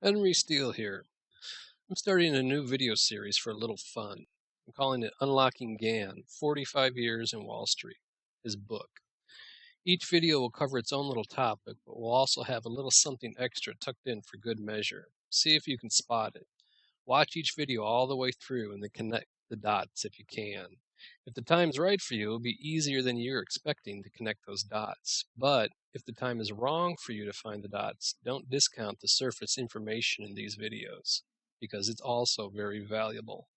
Henry Steele here. I'm starting a new video series for a little fun. I'm calling it Unlocking Gann, 45 Years in Wall Street, his book. Each video will cover its own little topic, but will also have a little something extra tucked in for good measure. See if you can spot it. Watch each video all the way through and then connect the dots if you can. If the time's right for you, it'll be easier than you're expecting to connect those dots. But if the time is wrong for you to find the dots, don't discount the surface information in these videos, because it's also very valuable.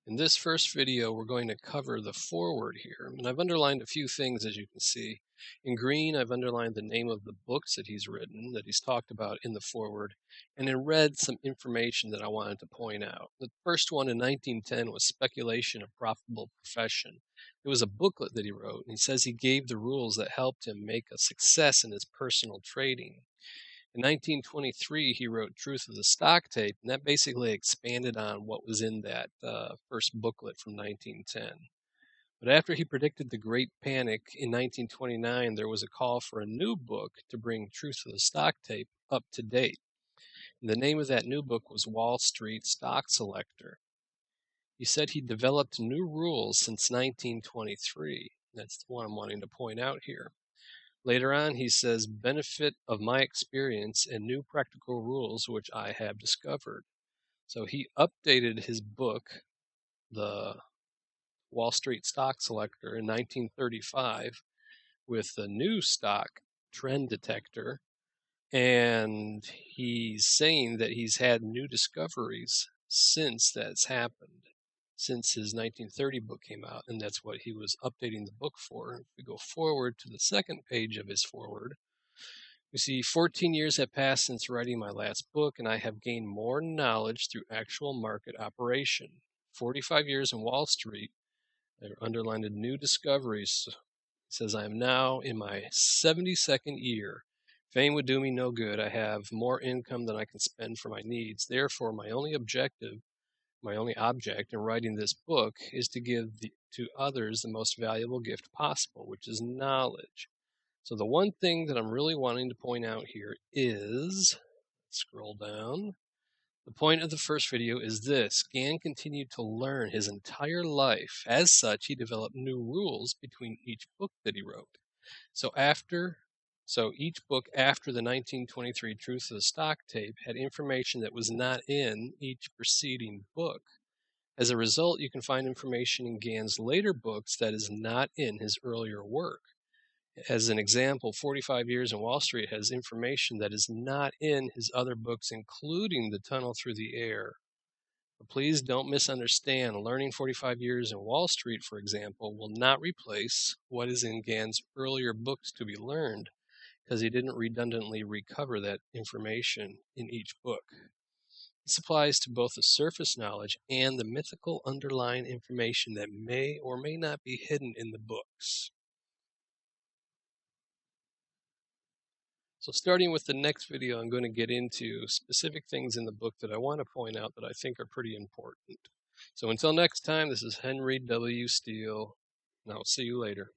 In this first video, we're going to cover the foreword here, and I've underlined a few things, as you can see. In green, I've underlined the name of the books that he's written, that he's talked about in the foreword, and in red, some information that I wanted to point out. The first one in 1910 was Speculation: A Profitable Profession. It was a booklet that he wrote, and he says he gave the rules that helped him make a success in his personal trading. In 1923, he wrote Truth of the Stock Tape, and that basically expanded on what was in that first booklet from 1910. But after he predicted the Great Panic in 1929, there was a call for a new book to bring Truth of the Stock Tape up to date. And the name of that new book was Wall Street Stock Selector. He said he developed new rules since 1923. That's the one I'm wanting to point out here. Later on, he says, benefit of my experience and new practical rules which I have discovered. So he updated his book, The Wall Street Stock Selector, in 1935 with the new stock trend detector. And he's saying that he's had new discoveries since that's happened, since his 1930 book came out, and that's what he was updating the book for. If we go forward to the second page of his foreword, we see 14 years have passed since writing my last book, and I have gained more knowledge through actual market operation. 45 years in Wall Street, I underlined new discoveries. It says, I am now in my 72nd year. Fame would do me no good. I have more income than I can spend for my needs. Therefore, my only object in writing this book is to give to others the most valuable gift possible, which is knowledge. So the one thing that I'm really wanting to point out here is, scroll down, the point of the first video is this: Gann continued to learn his entire life. As such, he developed new rules between each book that he wrote. So each book after the 1923 Truth of the Stock Tape had information that was not in each preceding book. As a result, you can find information in Gann's later books that is not in his earlier work. As an example, 45 Years in Wall Street has information that is not in his other books, including The Tunnel Through the Air. But please don't misunderstand. Learning 45 Years in Wall Street, for example, will not replace what is in Gann's earlier books to be learned, because he didn't redundantly recover that information in each book. This applies to both the surface knowledge and the mythical underlying information that may or may not be hidden in the books. So starting with the next video, I'm going to get into specific things in the book that I want to point out that I think are pretty important. So until next time, this is Henry W. Steele, and I'll see you later.